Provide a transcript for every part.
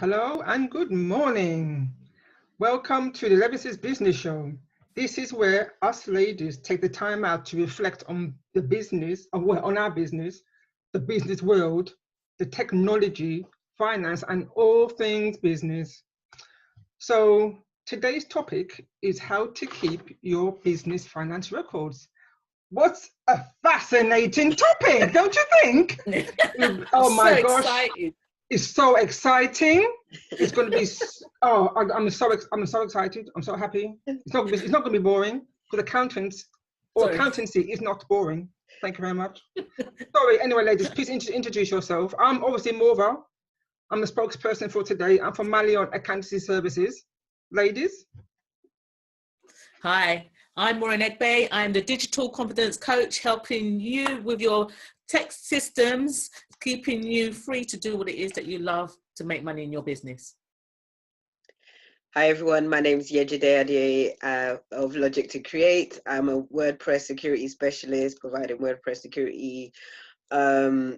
Hello and good morning. Welcome to the Elevenses Business Show. This is where us ladies take the time out to reflect on the business, on our business, the business world, the technology, finance, and all things business. So today's topic is how to keep your business finance records. What a fascinating topic, don't you think? Oh So my gosh. excited. It's so exciting. It's going to be. I'm so excited. I'm so happy. It's not going to be boring because accountants or Sorry. accountancy is not boring. Thank you very much. Sorry. Anyway, ladies, please introduce yourself. I'm obviously Mauva. I'm the spokesperson for today. I'm from Malion Accountancy Services. Ladies. Hi, I'm Maureen Egbe. I'm the digital confidence coach, helping you with your tech systems, keeping you free to do what it is that you love to make money in your business. Hi everyone, my name is Yejide Ade of Logic to Create. I'm a WordPress security specialist, providing WordPress security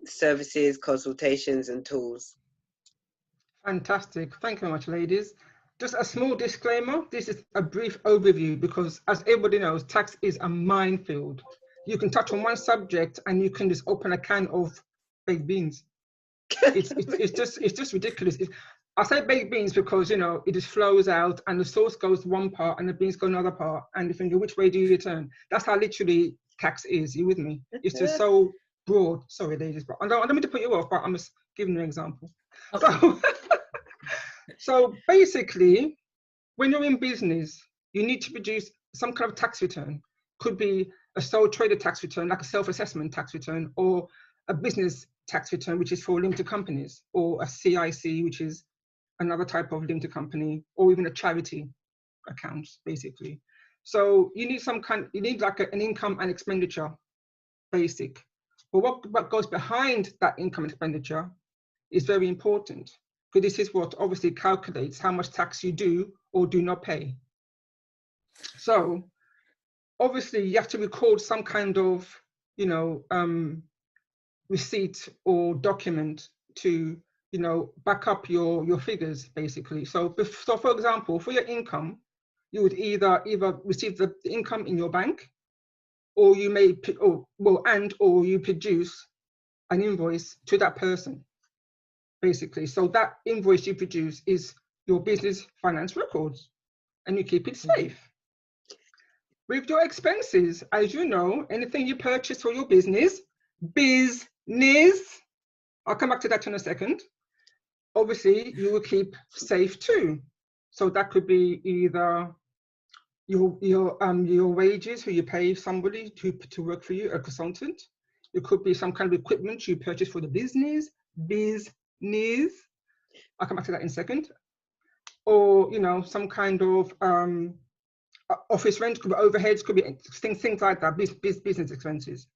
services, consultations and tools. Fantastic. Thank you very much, ladies. Just a small disclaimer, this is a brief overview because as everybody knows, tax is a minefield. You can touch on one subject and you can just open a can of baked beans. It's just ridiculous. I say baked beans because, you know, it just flows out and the sauce goes one part and the beans go another part and you think, which way do you turn? That's how literally tax is. You with me? It's just so broad. Sorry, ladies, but I don't mean to put you off, but I'm just giving you an example. Okay. So basically, when you're in business, you need to produce some kind of tax return. Could be a sole trader tax return, like a self-assessment tax return, or a business tax return, which is for limited companies, or a CIC, which is another type of limited company, or even a charity account, basically. So you need like an income and expenditure basic. But what goes behind that income and expenditure is very important. Because this is what obviously calculates how much tax you do or do not pay. So obviously you have to record some kind of, you know, receipt or document to, you know, back up your figures basically. So for example, for your income, you would either receive the income in your bank, or you may, or you produce an invoice to that person. Basically, so that invoice you produce is your business finance records and you keep it safe. With your expenses, as you know, anything you purchase for your business, I'll come back to that in a second. Obviously, you will keep safe too. So that could be either your wages, who you pay somebody to work for you, a consultant. It could be some kind of equipment you purchase for the business. I'll come back to that in a second. Or, you know, some kind of office rent, could be overheads, could be things like that, business expenses.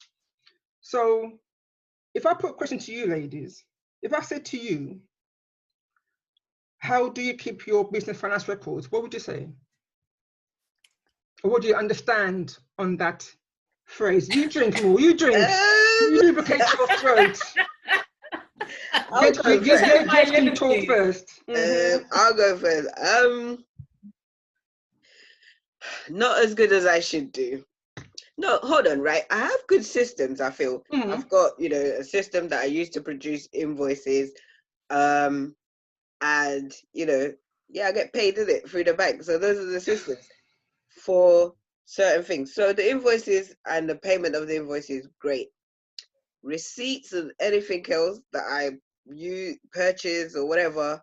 So if I put a question to you, ladies, if I said to you, how do you keep your business finance records? What would you say? Or what do you understand on that phrase? You drink more, you drink. You lubricate your throat. I'll go Let's talk first. I'll go first. Not as good as I should do. No, hold on, right? I have good systems, I feel. I've got, you know, a system that I use to produce invoices. And, you know, yeah, I get paid in it through the bank. So those are the systems for certain things. So the invoices and the payment of the invoices, great. Receipts and anything else that you purchase or whatever,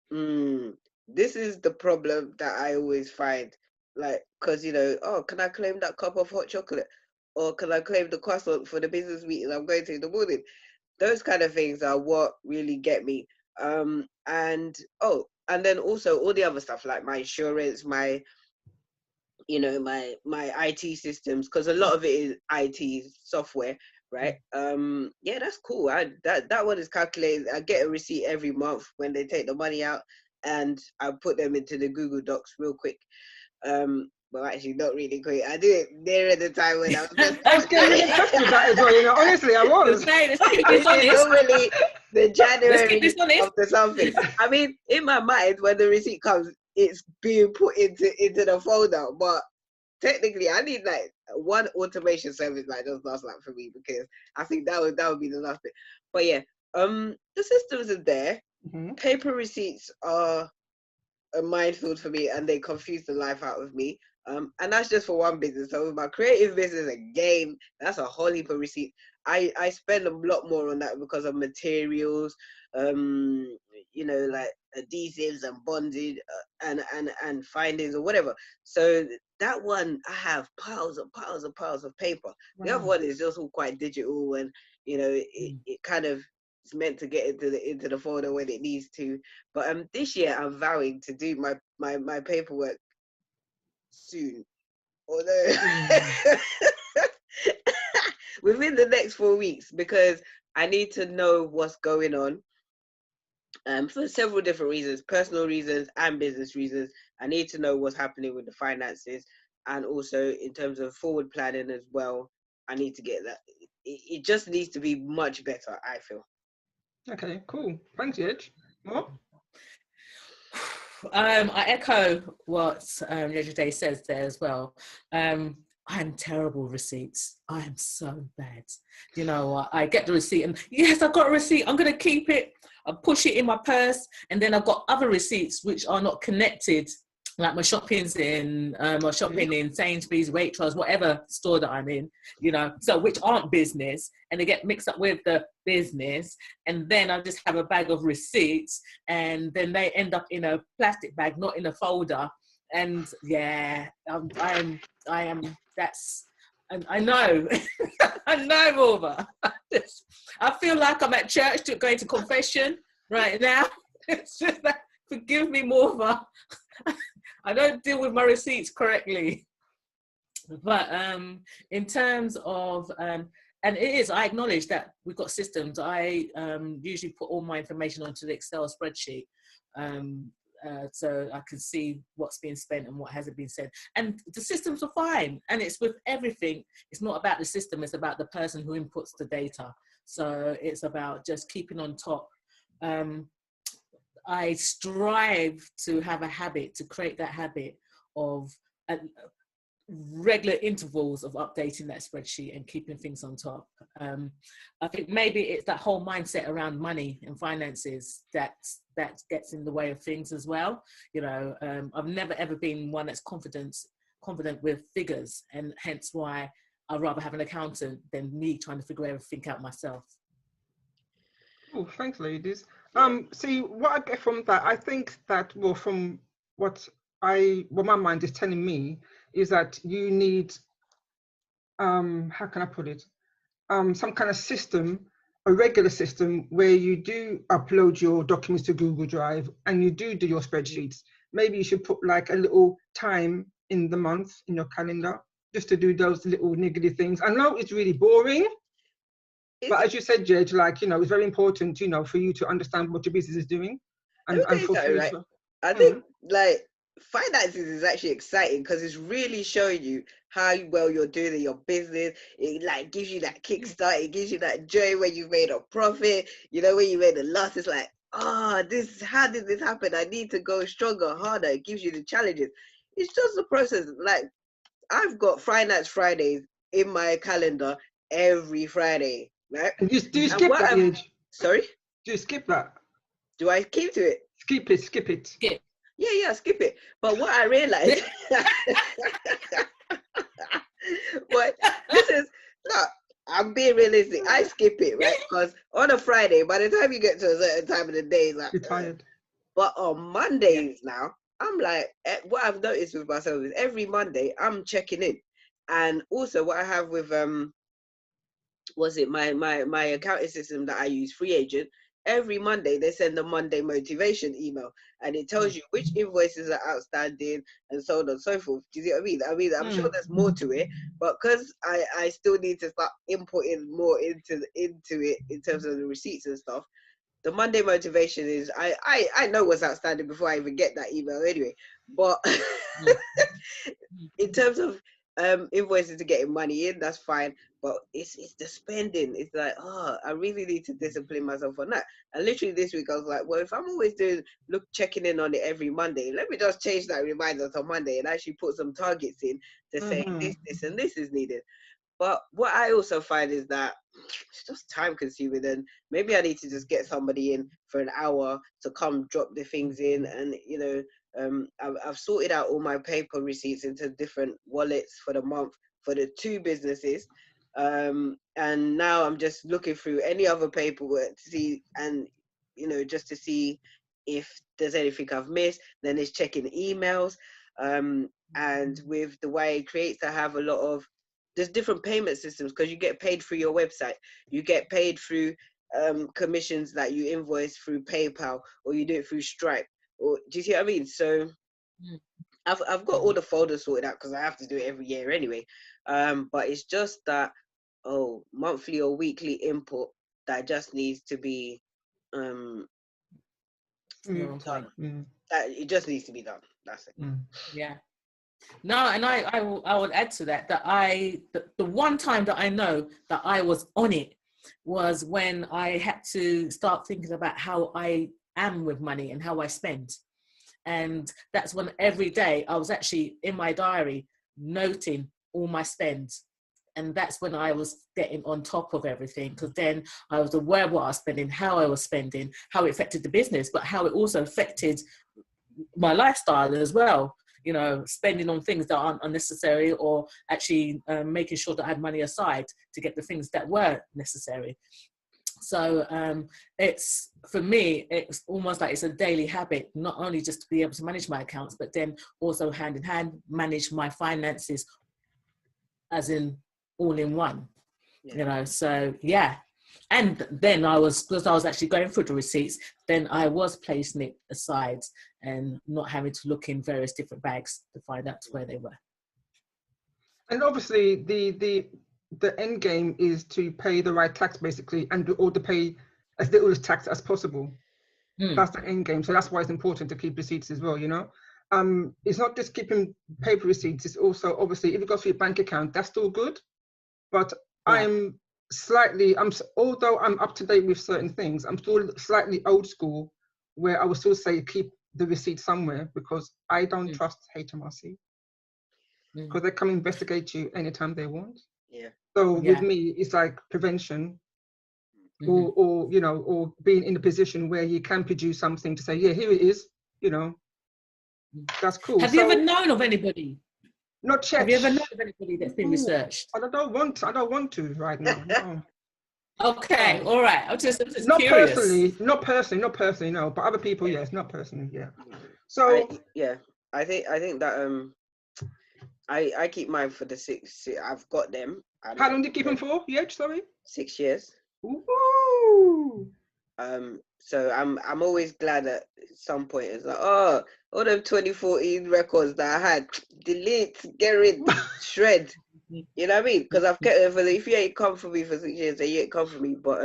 this is the problem that I always find. Like, because, you know, oh, can I claim that cup of hot chocolate? Or can I claim the croissant for the business meeting I'm going to in the morning? Those kind of things are what really get me. And then also all the other stuff, like my insurance, my, you know, my IT systems, because a lot of it is IT software, right? Yeah, that's cool. That one is calculated. I get a receipt every month when they take the money out, and I put them into the Google Docs real quick. but actually not really quick. I do it nearer the time when I was just I was getting impressed with that as well, you know. Honestly, I was. Let's keep this honest. Normally the Let's keep January this honest. of the something. I mean, in my mind, when the receipt comes, it's being put into the folder. But technically, I need like one automation service like just last like for me, because I think that would be the last bit. But yeah, the systems are there. Mm-hmm. Paper receipts are a minefield for me, and they confuse the life out of me. And that's just for one business. So with my creative business, again, that's a whole heap of receipts. I spend a lot more on that because of materials, you know, like adhesives and bonded and findings or whatever. So that one, I have piles and piles and piles of paper. Wow. The other one is just all quite digital, and you know, it kind of is meant to get into the folder when it needs to. But this year I'm vowing to do my paperwork soon, although within the next 4 weeks, because I need to know what's going on. For several different reasons, personal reasons and business reasons. I need to know what's happening with the finances, and also in terms of forward planning as well. I need to get that. It just needs to be much better, I feel. Okay, cool. Thanks, Edge. What? I echo what Day says there as well. I'm terrible with receipts. I am so bad. You know, I get the receipt and yes, I've got a receipt. I'm going to keep it. I push it in my purse, and then I've got other receipts which are not connected, like my shopping in Sainsbury's, Waitrose, whatever store that I'm in, you know, so which aren't business, and they get mixed up with the business, and then I just have a bag of receipts, and then they end up in a plastic bag, not in a folder. And yeah, I know, I know, Mauva. I feel like I'm at church going to confession right now. It's just that, forgive me, Mauva. I don't deal with my receipts correctly. But in terms of, and it is, I acknowledge that we've got systems. I usually put all my information onto the Excel spreadsheet. So I can see what's being spent and what hasn't been spent. And the systems are fine. And it's with everything. It's not about the system. It's about the person who inputs the data. So it's about just keeping on top. I strive to have a habit, to create that habit of regular intervals of updating that spreadsheet and keeping things on top. I think maybe it's that whole mindset around money and finances that gets in the way of things as well. You know, I've never ever been one that's confident with figures, and hence why I'd rather have an accountant than me trying to figure everything out myself. Oh, thanks, ladies. See, what I get from that, I think that, well, from what my mind is telling me, is that you need, how can I put it? Some kind of system, a regular system where you do upload your documents to Google Drive and you do your spreadsheets. Maybe you should put like a little time in the month in your calendar just to do those little niggly things. I know it's really boring, but as you said, Jed, like, you know, it's very important, you know, for you to understand what your business is doing and fulfill. Right? I think like finances is actually exciting because it's really showing you how well you're doing in your business. It like gives you that kickstart. It gives you that joy when you've made a profit. You know, when you made a loss, it's like, how did this happen? I need to go stronger, harder. It gives you the challenges. It's just the process. Like, I've got Finance Fridays in my calendar every Friday. Right? Do you skip that, Age? Sorry? Do you skip that? Do I keep to it? Skip it. Yeah, skip it. But what I realized, but I'm being realistic. I skip it, right? Because on a Friday, by the time you get to a certain time of the day, it's like, you're tired. But on Mondays now, I'm like, what I've noticed with myself is every Monday I'm checking in. And also what I have with my accounting system that I use, Free Agent, every Monday they send a Monday motivation email, and it tells you which invoices are outstanding and so on and so forth. Do you see what I mean? I'm sure there's more to it, but because I still need to start inputting more into it in terms of the receipts and stuff, the Monday motivation is I know what's outstanding before I even get that email anyway. But in terms of invoices to getting money in, that's fine. But it's the spending. It's like, oh, I really need to discipline myself on that. And literally this week I was like, well, if I'm always checking in on it every Monday, let me just change that reminder to Monday and actually put some targets in to say this, and this is needed. But what I also find is that it's just time consuming, and maybe I need to just get somebody in for an hour to come drop the things in. And I've sorted out all my paper receipts into different wallets for the month for the 2 businesses, and now I'm just looking through any other paperwork to see, and just to see if there's anything I've missed. Then it's checking emails, and with the way it creates, I have a lot of, there's different payment systems, because you get paid through your website, you get paid through commissions that you invoice through PayPal, or you do it through Stripe, or do you see what I mean? So I've got all the folders sorted out because I have to do it every year anyway. But it's just that monthly or weekly input that just needs to be done. That it just needs to be done. That's it. Yeah. No, and I would add to that the one time that I know that I was on it was when I had to start thinking about how I am with money and how I spend. And that's when every day I was actually in my diary noting all my spends. And that's when I was getting on top of everything, because then I was aware of what I was spending, how I was spending, how it affected the business, but how it also affected my lifestyle as well. Spending on things that aren't unnecessary, or actually making sure that I had money aside to get the things that were necessary. So it's, for me, it's almost like it's a daily habit, not only just to be able to manage my accounts, but then also hand in hand manage my finances, as in all in one. So yeah. And then because I was actually going through the receipts, then I was placing it aside and not having to look in various different bags to find out where they were. And obviously the end game is to pay the right tax, basically, or to pay as little as tax as possible. That's the end game. So that's why it's important to keep receipts as well, It's not just keeping paper receipts, it's also, obviously, if it goes through your bank account, that's still good. But yeah. Although I'm up to date with certain things, I'm still slightly old school, where I would still say keep the receipt somewhere, because I don't trust HMRC, because they come investigate you anytime they want. Yeah. So with me, it's like prevention, or being in a position where you can produce something to say, yeah, here it is, that's cool. Have you ever known of anybody? Not yet. Have you ever known of anybody that's been researched? I don't want to right now. No. Okay, all right. I'm just not curious. Not personally, no. But other people, yes, not personally, yeah. So I think that I keep mine for the 6. I've got them. How long do you keep them for? Yeah, sorry. 6 years. Ooh. So I'm always glad at some point it's like, all them 2014 records that I had, delete, get rid, shred. You know what I mean? Because I've kept it if you ain't come for me for 6 years, then you ain't come for me. But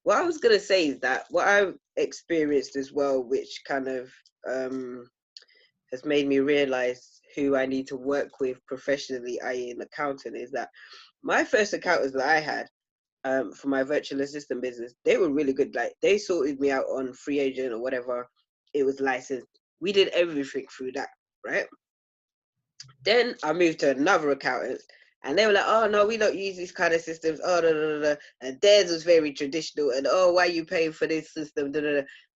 what I was gonna say is that what I've experienced as well, which kind of has made me realize who I need to work with professionally, i.e. an accountant, is that my first accountants that I had for my virtual assistant business, they were really good. Like, they sorted me out on free agent or whatever it was licensed. We did everything through that, right? Then I moved to another accountant, and they were like, oh no, we don't use these kind of systems. And theirs was very traditional. And why are you paying for this system?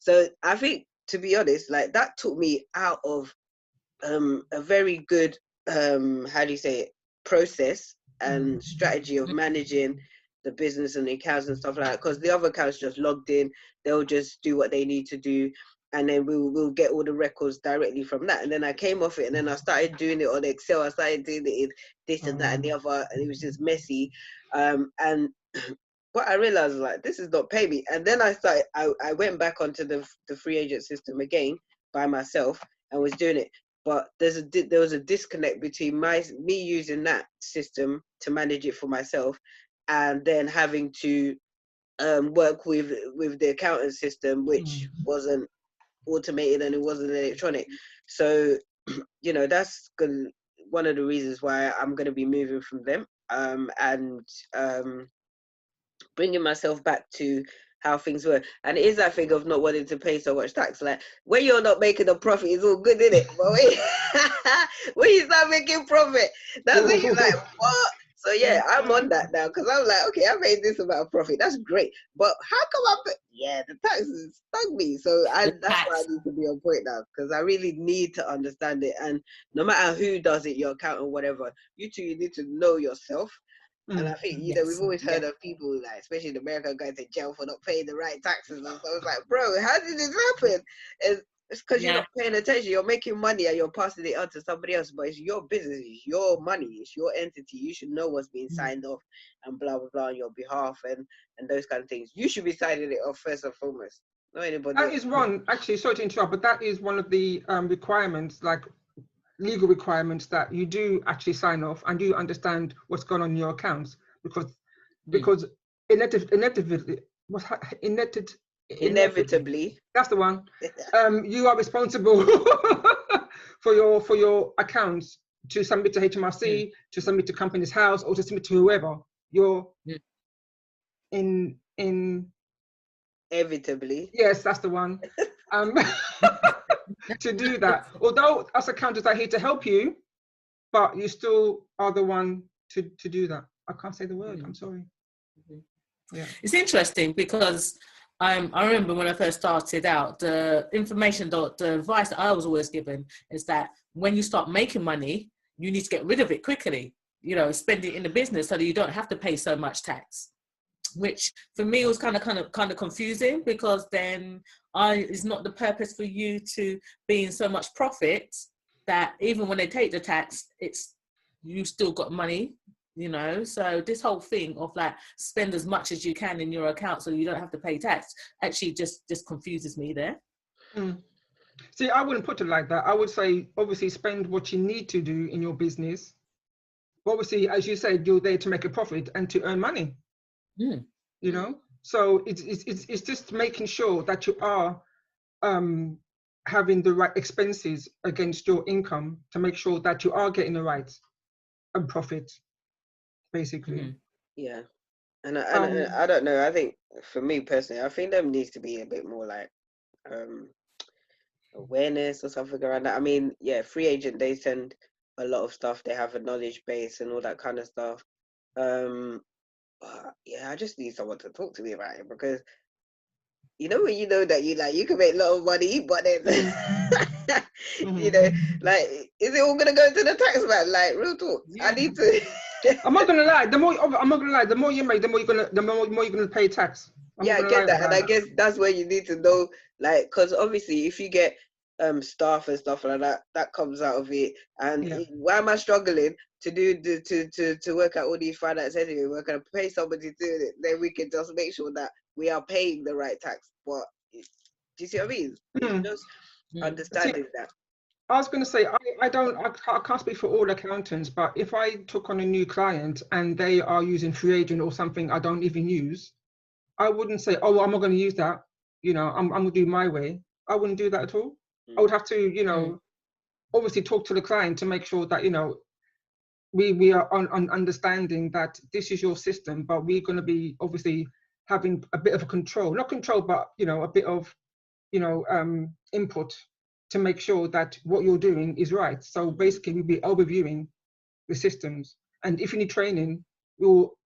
So I think, to be honest, like, that took me out of a very good process and strategy of managing the business and the accounts and stuff like that, because the other accounts just logged in, they'll just do what they need to do, and then we'll get all the records directly from that. And then I came off it, and then I started doing it on Excel. I started doing it in this and that and the other, and it was just messy. And what I realized was, like, this is not pay me. And then I went back onto the free agent system again by myself and was doing it. But there was a disconnect between me using that system to manage it for myself, and then having to work with the accounting system, which wasn't automated and it wasn't electronic. So, you know, that's one of the reasons why I'm going to be moving from them, and bringing myself back to how things were. And it is that thing of not wanting to pay so much tax. Like, when you're not making a profit, it's all good, isn't it? But when you start making profit, that's when you're like, what? So yeah, I'm on that now, because I'm like, okay, I made this amount of profit. That's great. But how come the taxes stung me. So that's why I need to be on point now, because I really need to understand it. And no matter who does it, your accountant, whatever, you need to know yourself. And I think, you know, we've always heard of people, like, especially in America, going to jail for not paying the right taxes. And so I was like, bro, how did this happen? It's because you're not paying attention. You're making money and you're passing it on to somebody else. But it's your business, it's your money, it's your entity. You should know what's being signed off and blah, blah, blah on your behalf and those kind of things. You should be signing it off first and foremost. Not anybody else. That is one, actually, sorry to interrupt, but that is one of the requirements, like legal requirements, that you do actually sign off and you understand what's going on in your accounts, because inevitably, that's the one. You are responsible for your accounts to submit to HMRC, to submit to Companies House, or to submit to whoever. You're inevitably. Yes, that's the one. To do that. Although us accountants are here to help you, but you still are the one to do that. I can't say the word, I'm sorry. Yeah. It's interesting because I remember when I first started out, the advice that I was always given is that when you start making money, you need to get rid of it quickly, you know, spend it in the business so that you don't have to pay so much tax. Which for me was kind of confusing, because then it's not the purpose for you to be in so much profit that even when they take the tax, you still got money, you know. So this whole thing of like spend as much as you can in your account so you don't have to pay tax actually just confuses me there. See, I wouldn't put it like that. I would say obviously spend what you need to do in your business. Obviously, as you said, you're there to make a profit and to earn money. You know, so it's just making sure that you are having the right expenses against your income to make sure that you are getting the right profit, basically. Yeah, and I don't know. I think for me personally, I think there needs to be a bit more like awareness or something around that. I mean, yeah, free agent, they send a lot of stuff. They have a knowledge base and all that kind of stuff. Yeah, I just need someone to talk to me about it, because you know, when you know that you can make a lot of money, but then you know, like, is it all gonna go to the tax man? Like, real talk. I need to. I'm not gonna lie. The more you make, the more you're gonna pay tax. I get that, and I guess that's where you need to know, like, because obviously, if you get staff and stuff like that, that comes out of it. And why am I struggling to to work out all these finance anyway? We're gonna pay somebody to do it, then we can just make sure that we are paying the right tax. But do you see what I mean? Just understanding that. I was going to say, I can't speak for all accountants, but if I took on a new client and they are using free agent or something I don't even use, I wouldn't say, oh, I'm not going to use that. You know, I'm going to do my way. I wouldn't do that at all. I would have to, you know, obviously talk to the client to make sure that, you know, we are on understanding that this is your system, but we're going to be obviously having a bit of a not control, but, you know, a bit of, you know, input to make sure that what you're doing is right. So basically we'll be overviewing the systems. And if you need training, we'll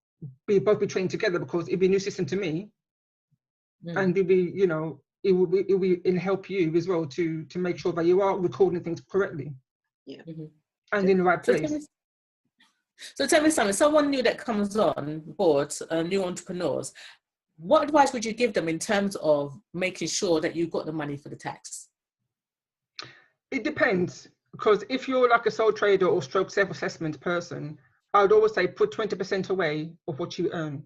both be trained together, because it'll be a new system to me. And it'll be, you know, it will help you as well to make sure that you are recording things correctly. And in the right place. So tell me something, someone new that comes on board, new entrepreneurs, what advice would you give them in terms of making sure that you've got the money for the tax? It depends, because if you're like a sole trader or stroke self-assessment person, I would always say put 20% away of what you earn.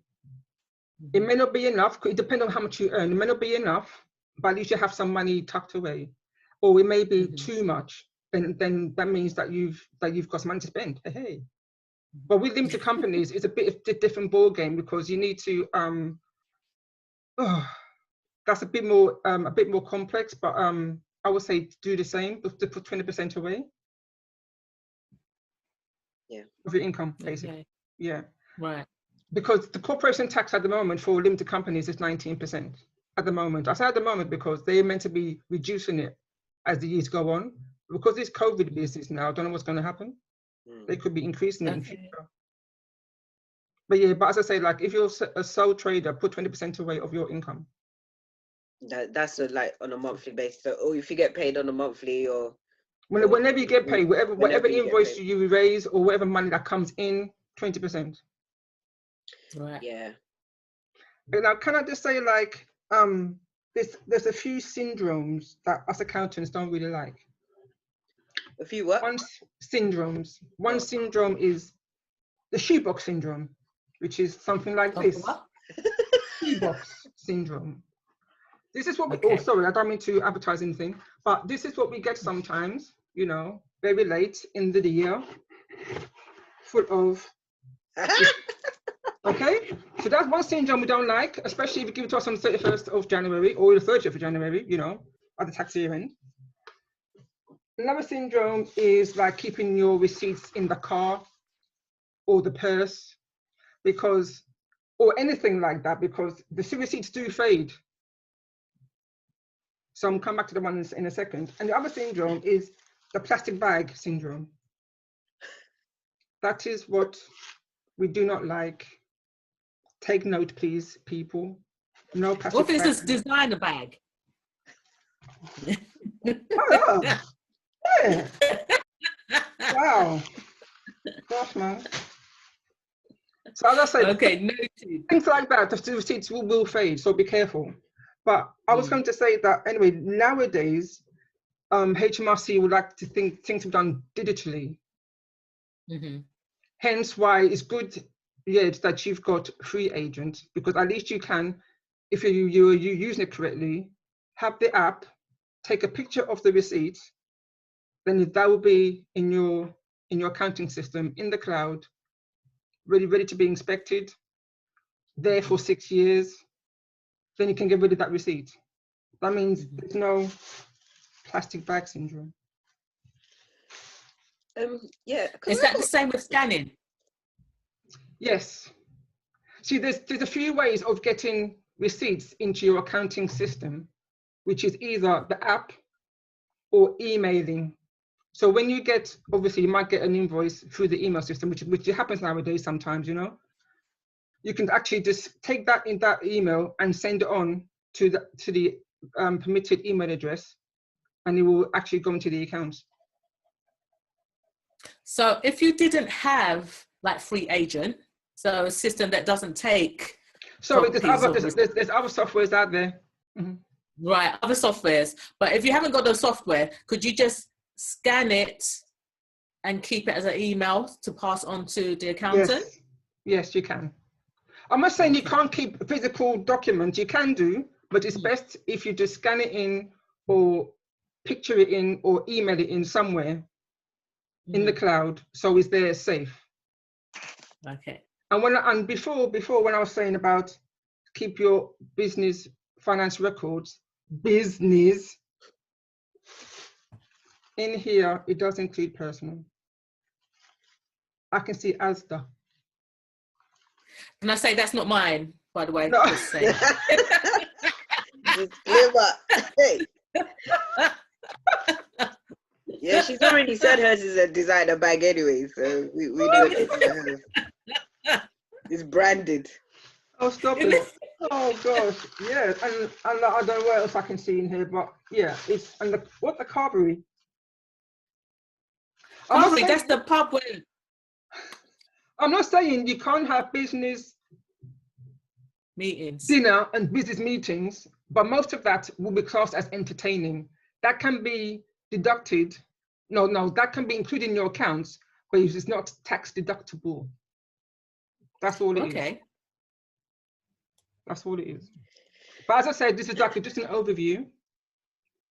It may not be enough, it depends on how much you earn. It may not be enough, but at least you have some money tucked away. Or it may be too much, then that means that you've got some money to spend. Hey. But with limited companies, it's a bit of a different ball game, because you need to Oh, that's a bit more complex, but I would say do the same, to put 20% away. Yeah. Of your income, basically. Okay. Yeah. Right. Because the corporation tax at the moment for limited companies is 19% at the moment. I say at the moment because they're meant to be reducing it as the years go on. Because it's COVID business now, I don't know what's going to happen. They could be increasing it in future. But yeah, but as I say, like if you're a sole trader, put 20% away of your income. That's like on a monthly basis. So, or if you get paid on a monthly or whenever you get paid, whatever you invoice you raise or whatever money that comes in, 20%. Right. Yeah. Now, can I just say, like, there's a few syndromes that us accountants don't really like. A few what? One syndrome is the shoebox syndrome, which is something like this. What? Shoebox syndrome. This is what we, Okay. oh, sorry, I don't mean to advertise anything, but this is what we get sometimes, you know, very late in the year, full of, okay? So that's one syndrome we don't like, especially if you give it to us on the 31st of January or the 30th of January, you know, at the tax year end. Another syndrome is like keeping your receipts in the car or the purse, because, or anything like that, because the receipts do fade. So I'm come back to the one in a second. And the other syndrome is the plastic bag syndrome. That is what we do not like. Take note, please, people. No plastic What if bag. it's a designer bag? Oh, yeah. Wow. Gosh, man. So as I said, Okay, noted. things like that, the receipts will fade, so be careful. But I was going to say that anyway, nowadays, HMRC would like to think things are done digitally. Hence why it's good, yeah, that you've got free agent, because at least you can, if you're using it correctly, have the app, take a picture of the receipt, then that will be in your accounting system in the cloud, ready to be inspected, there for 6 years. Then you can get rid of that receipt. That means there's no plastic bag syndrome. Yeah. Is that the same with scanning? Yes. See, there's a few ways of getting receipts into your accounting system, which is either the app or emailing. So when you get, obviously you might get an invoice through the email system, which happens nowadays sometimes, you know. You can actually just take that in that email and send it on to the permitted email address, and it will actually go into the accounts. So if you didn't have like free agent, so a system that doesn't take Sorry, there's other softwares out there. Right, other softwares. But if you haven't got the software, could you just scan it and keep it as an email to pass on to the accountant? Yes, you can. I'm not saying you can't keep physical documents. You can do, but it's best if you just scan it in or picture it in or email it in somewhere in the cloud, so it's there safe. Okay. And before when I was saying about keep your business finance records, business, in here it does include personal. I can see Asda. Can I say that's not mine, by the way? No. Just saying. Disclaimer. Hey. Yeah, she's already said hers is a designer bag anyway, so we know it's it's branded. Oh, stop it. Oh gosh, yeah, and I don't know what else I can see in here, but yeah, it's and the Carberry. That's the pub where. I'm not saying you can't have business meetings, dinner and business meetings, but most of that will be classed as entertaining. That can be deducted. No, that can be included in your accounts, but it's not tax deductible. That's all it is. That's all it is. But as I said, this is like just an overview.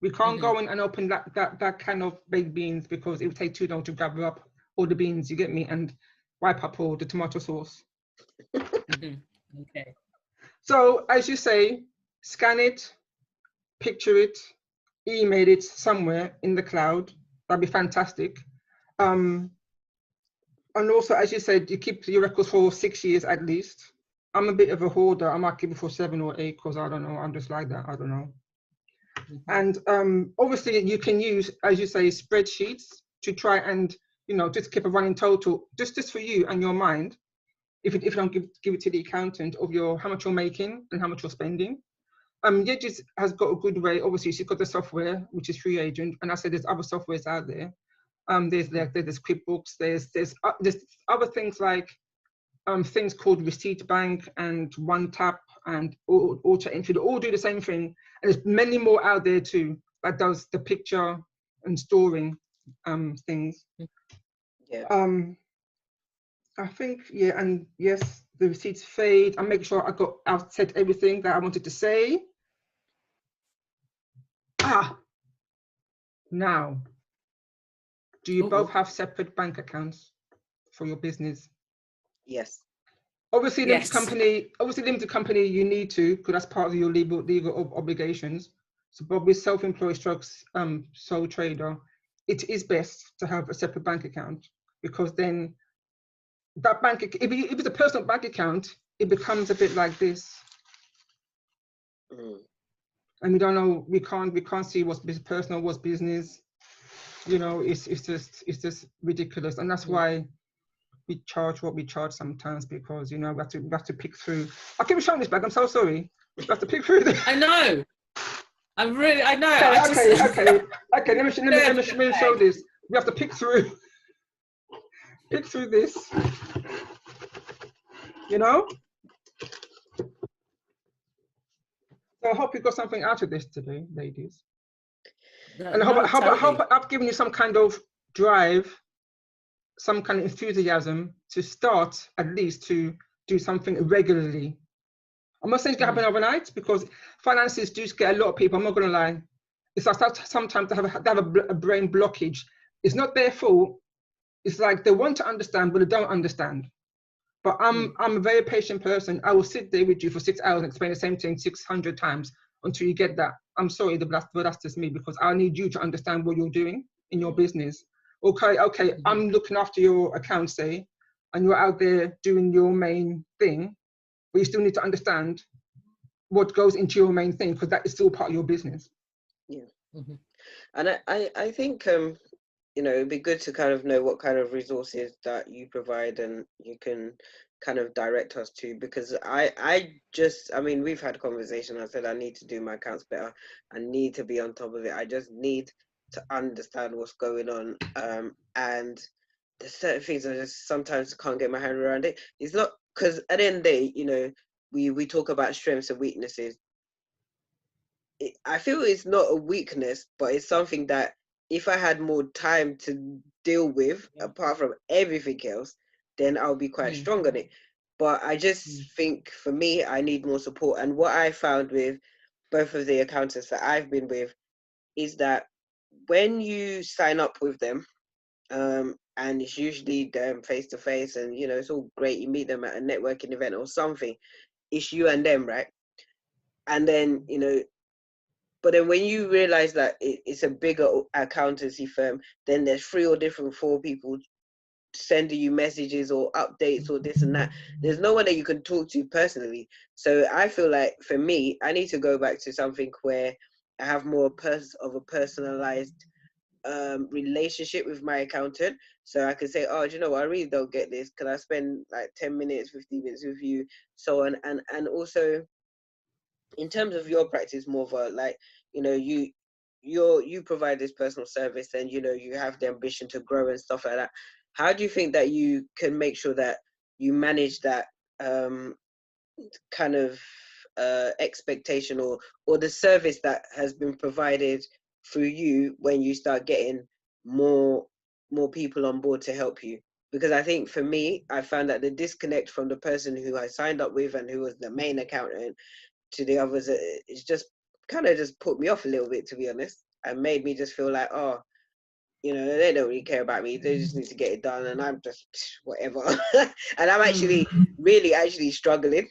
We can't go in and open that can of baked beans because it would take too long to gather up all the beans, you get me, and wipe up all the tomato sauce. Okay. So as you say, scan it, picture it, email it somewhere in the cloud. That'd be fantastic. And also, as you said, you keep your records for 6 years at least. I'm a bit of a hoarder. I might keep it for 7 or 8 because I don't know. I'm just like that. I don't know. And obviously, you can use, as you say, spreadsheets to try and, you know, just keep a running total, just for you and your mind. If you don't give it to the accountant of your how much you're making and how much you're spending. Yegis has got a good way. Obviously, she's got the software, which is free agent, and I said there's other softwares out there. There's QuickBooks. There's other things like things called Receipt Bank and One Tap and Auto Entry. They all do the same thing, and there's many more out there too that does the picture and storing things. Yeah. I think, yeah, and yes, the receipts fade. I make sure I've said everything that I wanted to say. Now, do you both have separate bank accounts for your business? Yes. Obviously, limited company, you need to, because that's part of your legal obligations. So, but with self-employed strokes, sole trader, it is best to have a separate bank account, because then that bank, if it's a personal bank account, it becomes a bit like this. And we don't know, we can't see what's personal, what's business. You know, it's just ridiculous, and that's why we charge what we charge sometimes, because, you know, we have to pick through. I keep showing this back. I'm so sorry. We have to pick through this. I know. I know. Okay. Let me show this. We have to pick through this. You know. So I hope you got something out of this today, ladies. And I hope I've given you some kind of drive, some kind of enthusiasm to start at least to do something regularly. I'm not saying it's going to happen overnight, because finances do scare a lot of people. I'm not going to lie. It's like sometimes they have a brain blockage. It's not their fault. It's like they want to understand, but they don't understand. But I'm a very patient person. I will sit there with you for 6 hours and explain the same thing 600 times until you get that. I'm sorry, but that's just me, because I need you to understand what you're doing in your business. Okay, I'm looking after your account, say, and you're out there doing your main thing, but you still need to understand what goes into your main thing, because that is still part of your business. Yeah. And I think, you know, it'd be good to kind of know what kind of resources that you provide and you can kind of direct us to, because I mean, we've had conversation. I said I need to do my accounts better. I need to be on top of it. I just need to understand what's going on. And there's certain things I just sometimes can't get my hand around it. It's not, because at the end of the day, you know, we talk about strengths and weaknesses. I feel it's not a weakness, but it's something that if I had more time to deal with, apart from everything else, then I'll be quite strong on it. But I just think, for me, I need more support. And what I found with both of the accountants that I've been with is that when you sign up with them, and it's usually them face to face, and, you know, it's all great. You meet them at a networking event or something. It's you and them, right? And then, you know, but then when you realize that it's a bigger accountancy firm, then there's 3 or 4 people sending you messages or updates or this and that. There's no one that you can talk to personally. So I feel like, for me, I need to go back to something where I have more of a personalized relationship with my accountant. So I can say, oh, do you know what? I really don't get this. Can I spend like 10 minutes, 15 minutes with you? So on. And also, in terms of your practice, Mauva, like, you know, you provide this personal service, and, you know, you have the ambition to grow and stuff like that. How do you think that you can make sure that you manage that kind of expectation or the service that has been provided through you when you start getting more people on board to help you? Because I think, for me, I found that the disconnect from the person who I signed up with and who was the main accountant to the others, it's just kind of just put me off a little bit, to be honest, and made me just feel like, oh, you know, they don't really care about me. They just need to get it done, and I'm just whatever. And I'm actually really struggling.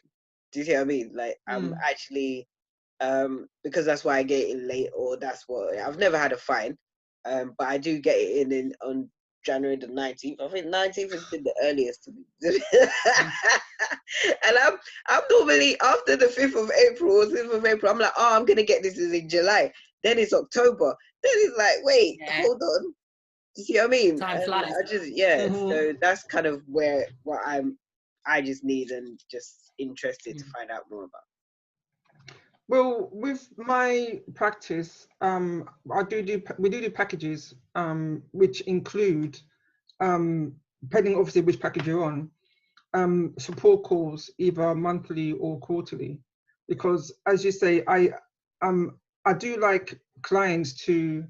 Do you see what I mean? Like, I'm actually because that's why I get it in late, or that's what I've never had a fine, but I do get it in on January the 19th. I think 19th has been the earliest to be. And I'm normally after the 5th of April, I'm like, oh, I'm gonna get this in July. Then it's October. Then it's like, wait, hold on. You see what I mean? Time flies. I just So that's kind of what I just need and just interested to find out more about. Well, with my practice, we do packages, which include, depending obviously which package you're on, support calls either monthly or quarterly, because as you say, I do like clients to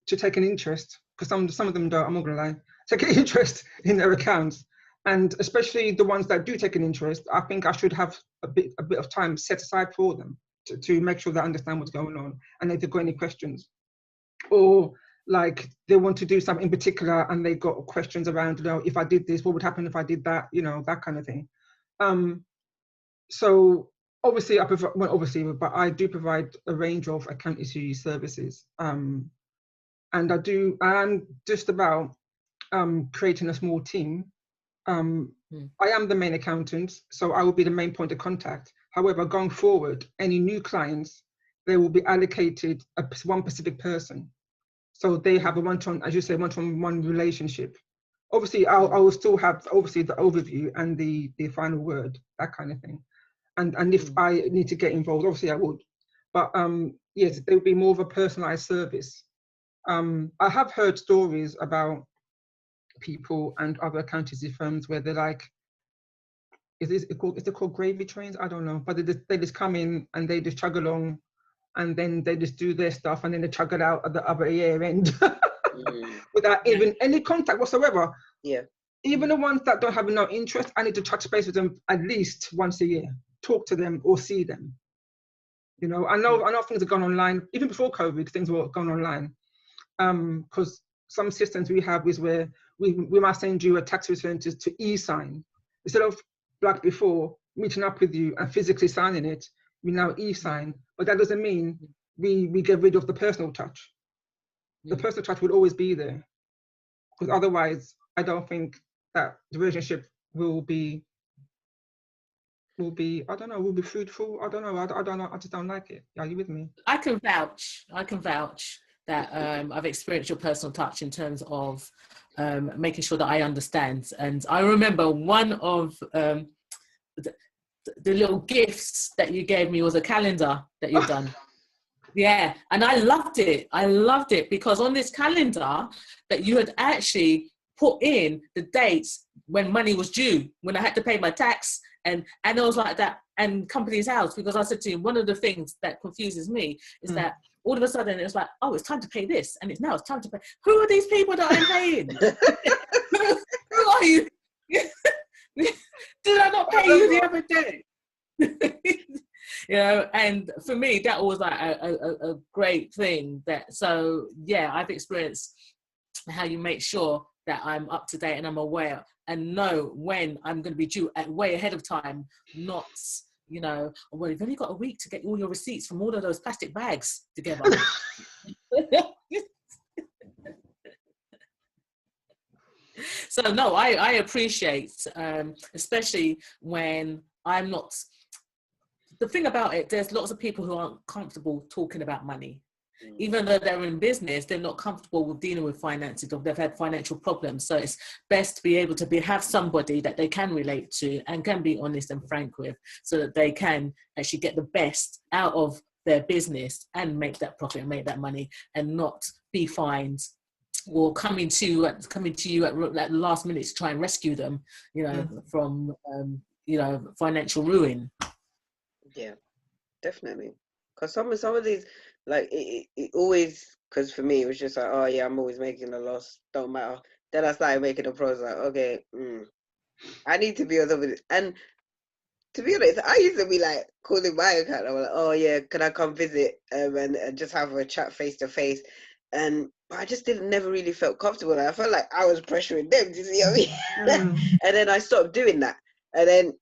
take an interest, because some of them don't. I'm not gonna lie, take an interest in their accounts, and especially the ones that do take an interest. I think I should have a bit of time set aside for them to make sure they understand what's going on, and if they've got any questions, or like they want to do something in particular and they got questions around, you know, if I did this, what would happen if I did that, you know, that kind of thing. So obviously but I do provide a range of accountancy services, and I'm just about creating a small team. I am the main accountant, so I will be the main point of contact. However, going forward, any new clients, they will be allocated one specific person. So they have a one-to-one, as you say, one-to-one relationship. Obviously, I will still have obviously the overview and the final word, that kind of thing. And if I need to get involved, obviously I would. But yes, there will be more of a personalized service. I have heard stories about people and other accountancy firms where they're like, is it called gravy trains? I don't know, but they just come in and they just chug along, and then they just do their stuff, and then they chug it out at the other year end without even any contact whatsoever. Yeah. Even the ones that don't have no interest, I need to touch base with them at least once a year, talk to them or see them. You know, I know things have gone online. Even before COVID, things were going online. Because some systems we have is where we might send you a tax return to e-sign. Instead of like before, meeting up with you and physically signing it, we now e-sign. But that doesn't mean we get rid of the personal touch. The personal touch will always be there. Because otherwise, I don't think that the relationship will be fruitful. I don't know. I don't know. I just don't like it. Are you with me? I can vouch that I've experienced your personal touch in terms of making sure that I understand. And I remember one of the little gifts that you gave me was a calendar that you've done. Yeah, and I loved it. Because on this calendar that you had actually put in the dates when money was due, when I had to pay my tax, and I was like that, and company's house, because I said to him, one of the things that confuses me is that all of a sudden it was like, oh, it's time to pay this, and it's time to pay. Who are these people that I'm paying? Who are you? Did I not pay you the other day? You know, and for me that was like a great thing. So yeah, I've experienced how you make sure that I'm up to date and I'm aware and know when I'm going to be due way ahead of time, not, you know, well, you've only got a week to get all your receipts from all of those plastic bags together. So no, I appreciate, especially when I'm not. The thing about it, there's lots of people who aren't comfortable talking about money. Even though they're in business, they're not comfortable with dealing with finances, or they've had financial problems. So it's best to be able to have somebody that they can relate to and can be honest and frank with, so that they can actually get the best out of their business and make that profit and make that money, and not be fined or coming to you at the last minute to try and rescue them, you know, from financial ruin. Yeah, definitely. Because some of these, like, it always, because for me, it was just like, oh yeah, I'm always making a loss, don't matter. Then I started making a profit, like, okay, I need to be on top of it. And to be honest, I used to be like calling my account, I'm like, oh yeah, can I come visit and just have a chat face to face? And I just never really felt comfortable. I felt like I was pressuring them, do you see what I mean? And then I stopped doing that. And then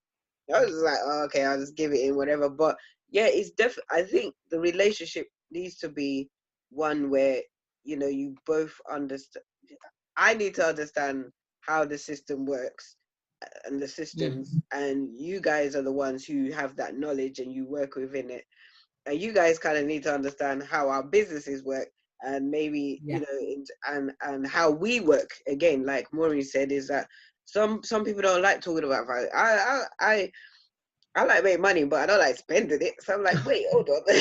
I was like, oh, okay, I'll just give it in, whatever. But yeah, it's definitely, I think the relationship needs to be one where, you know, you both understand. I need to understand how the system works and the systems, and you guys are the ones who have that knowledge and you work within it. And you guys kind of need to understand how our businesses work, and maybe, you know, and how we work. Again, like Maureen said, is that some people don't like talking about finance. I like make money, but I don't like spending it. So I'm like, wait, hold on. Do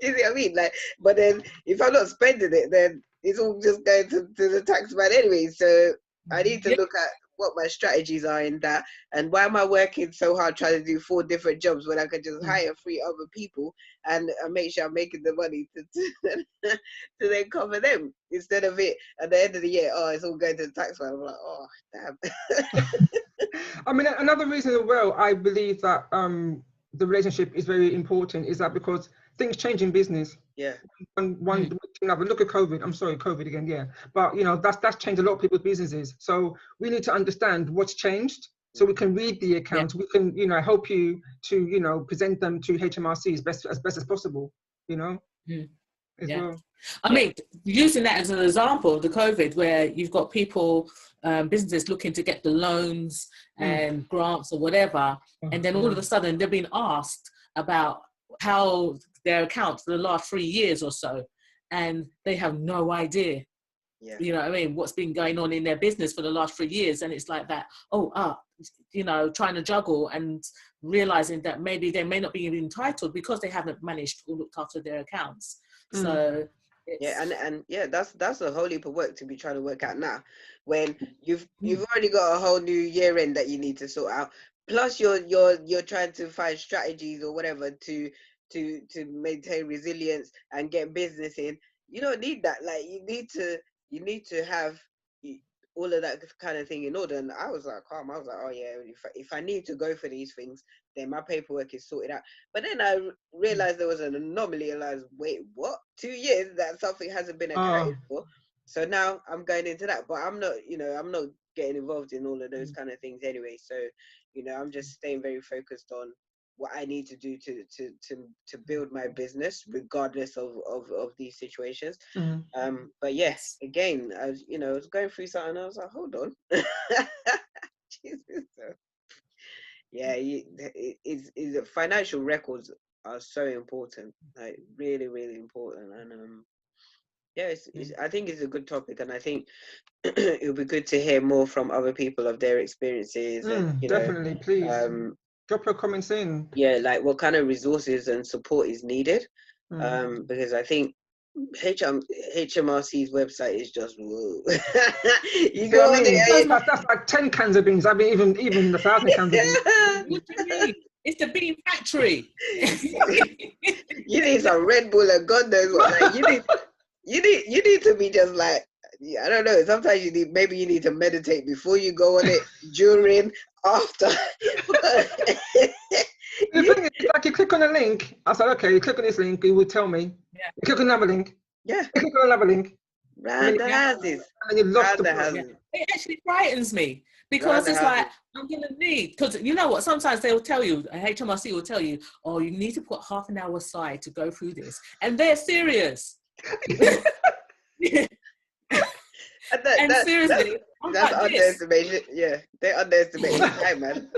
you see what I mean? Like, but then if I'm not spending it, then it's all just going to the tax man anyway. So I need to look at what my strategies are in that, and why am I working so hard trying to do 4 different jobs when I could just hire 3 other people and make sure I'm making the money to then cover them, instead of it at the end of the year, oh, it's all going to the tax man. I'm like, oh, damn. I mean, another reason as well, I believe that the relationship is very important, is that because things change in business. Yeah. One look at COVID. I'm sorry, COVID again. Yeah, but you know, that's changed a lot of people's businesses. So we need to understand what's changed, so we can read the accounts. We can, you know, help you to, you know, present them to HMRC as best as possible. You know. As well. I mean, using that as an example, the COVID, where you've got people, businesses looking to get the loans and grants or whatever, and then all of a sudden they're being asked about how their accounts for the last 3 years or so, and they have no idea. You know what I mean? What's been going on in their business for the last 3 years, and it's like that. You know, trying to juggle and realizing that maybe they may not be entitled because they haven't managed or looked after their accounts. So that's a whole heap of work to be trying to work out now, when you've already got a whole new year end that you need to sort out. Plus you're trying to find strategies or whatever to maintain resilience and get business in. You don't need that. Like, you need to have all of that kind of thing in order. And I was like, calm. I was like, oh yeah, if I need to go for these things, then my paperwork is sorted out. But then I realized there was an anomaly, and I was, wait, what? 2 years that something hasn't been accounted for. So now I'm going into that, but I'm not getting involved in all of those kind of things anyway. So, you know, I'm just staying very focused on what I need to do to build my business, regardless of these situations. But yes, again, I was going through something, and I was like, hold on. Jesus. Yeah, financial records are so important, like really, really important. And I think it's a good topic, and I think it would be good to hear more from other people of their experiences. And, definitely, please. Drop your comments in. Yeah, like what kind of resources and support is needed. Because I think HMRC's website is just whoa. You go on there, that's like 10 cans of beans. I mean, even 1,000 cans of beans. What do you mean? It's the bean factory. You need some Red Bull and God knows what. Like, you need to be just like, I don't know. Sometimes you need to meditate before you go on it, during, after. The thing is, like, you click on a link. I said, okay, you click on this link, it will tell me. Yeah. You click on another link. Yeah. You click on another link. Round the houses. And you lost the houses. It actually frightens me, because it's like, I'm going to need, because you know what, sometimes they'll tell you, HMRC will tell you, oh, you need to put half an hour aside to go through this. And they're serious. Seriously, that's underestimation. Yeah, they underestimate time, man.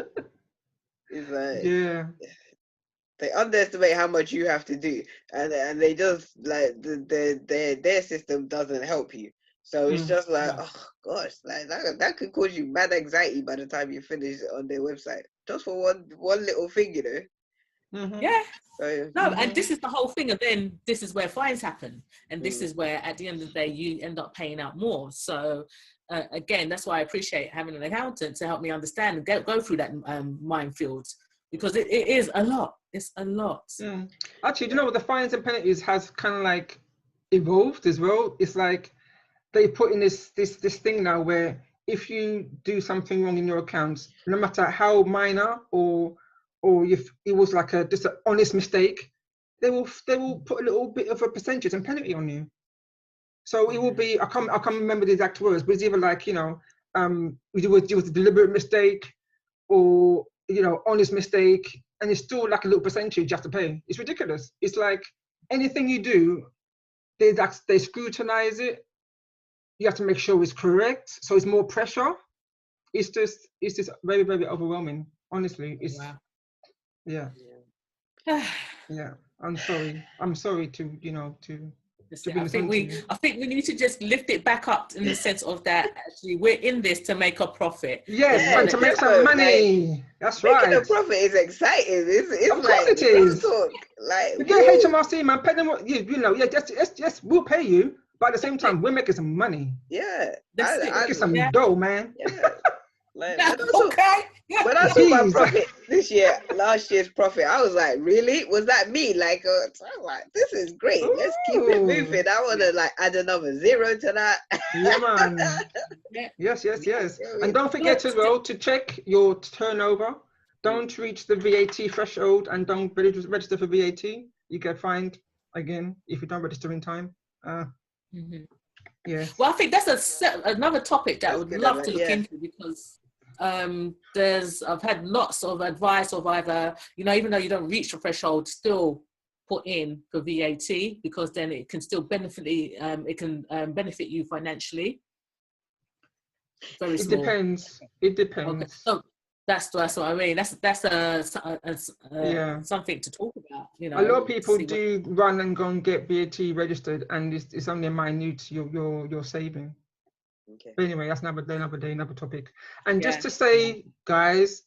It's like, they underestimate how much you have to do, and they just like their system doesn't help you. So it's just like, oh gosh, like that could cause you mad anxiety by the time you finish on their website, just for one little thing, you know. Yeah. So, and this is the whole thing, and then this is where fines happen, and this is where at the end of the day you end up paying out more. So again, that's why I appreciate having an accountant to help me understand and go through that minefield, because it is a lot. It's a lot. Actually, do you know what, the fines and penalties has kind of like evolved as well? It's like they put in this thing now where if you do something wrong in your accounts, no matter how minor or if it was like just an honest mistake, they will put a little bit of a percentage and penalty on you. So it will be, I can't remember the exact words, but it's either like, you know, it was a deliberate mistake, or, you know, honest mistake, and it's still like a little percentage you have to pay. It's ridiculous. It's like anything you do, they scrutinize it. You have to make sure it's correct, so it's more pressure. It's just very, very overwhelming. Honestly, it's yeah. I'm sorry to I think we need to just lift it back up in the sense of that actually we're in this to make a profit. Yes, and to make some money. Like, that's right. Making a profit is exciting. It's of like course it is. talk. Like we get HMRC, man. Pay them what just we'll pay you, but at the same time we're making some money. Yeah, making some dough, man. Yeah. Like, okay. When I saw my profit last year's profit, I was like, really? Was that me? Like, I was like, this is great. Ooh. Let's keep it moving. I want to like add another 0 to that. Yeah, man. Yes. And don't forget as well to check your turnover. Don't reach the VAT threshold and don't register for VAT. You get fined again if you don't register in time. Yeah. Well, I think that's another topic that I would love to look into, because I've had lots of advice of either, even though you don't reach the threshold, still put in for VAT, because then it can still benefit you financially. Very small. It depends. Okay. So that's what I mean. That's something to talk about. A lot of people do run and go and get VAT registered, and it's only a minute you're saving. Okay. But anyway, that's another day, another topic. And just to say, guys,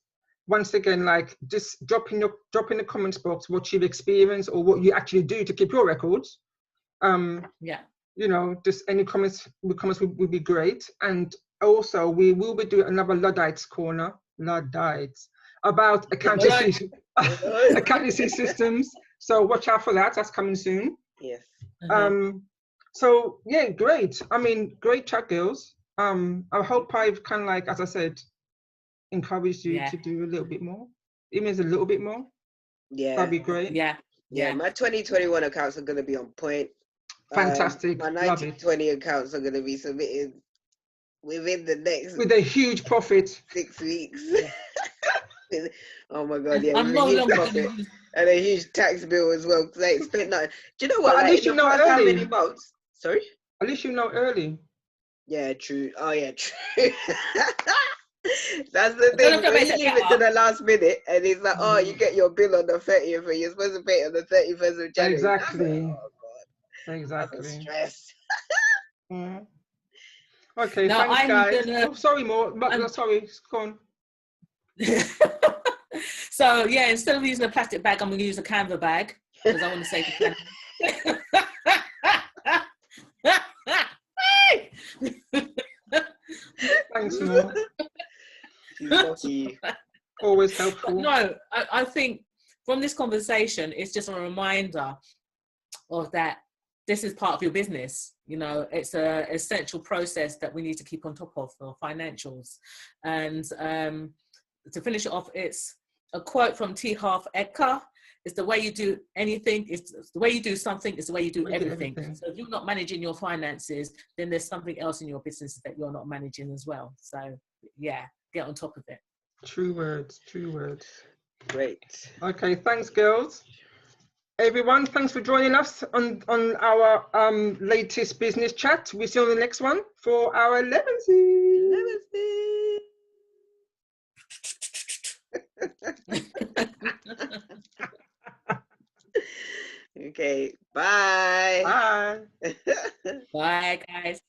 once again, like, just drop in the comments box what you've experienced or what you actually do to keep your records. Just any comments would be great. And also, we will be doing another Luddites corner, about accountancy systems. So watch out for that. That's coming soon. Yes. So yeah, great. I mean, great chat, girls. I hope I've kind of, like, as I said, encouraged you to do a little bit more. Even a little bit more. Yeah. That'd be great. Yeah. My 2021 accounts are going to be on point. Fantastic. My 1920 accounts are going to be submitted within the next. With a huge profit. 6 weeks. Oh my God! I'm no longer profit. And a huge tax bill as well. Because I expect nothing. Do you know what? But at least you know early. How many months? Sorry. At least you know early. Yeah, true. Oh yeah, true. That's the thing. When you leave it to the last minute, and it's like, oh, you get your bill on the 30th, and you're supposed to pay it on the 31st of January. Exactly. Like, oh God. Exactly. That's a stress. Okay, now, thanks, guys. Sorry, sorry, go on. So yeah, instead of using a plastic bag, I'm going to use a Canva bag, because I want to save the Thanks, Mo. Always helpful. No, I think from this conversation, it's just a reminder of that. This is part of your business. It's an essential process that we need to keep on top of for financials. And to finish it off, it's a quote from T. Harv Eker. It's the way you do anything, it's the way you do something, it's the way you do everything. So if you're not managing your finances, then there's something else in your business that you're not managing as well. So yeah, get on top of it. True words. Great. Okay, thanks, girls. Everyone, thanks for joining us on our latest business chat. We'll see you on the next one for our Elevenses. Okay, bye. Bye, guys.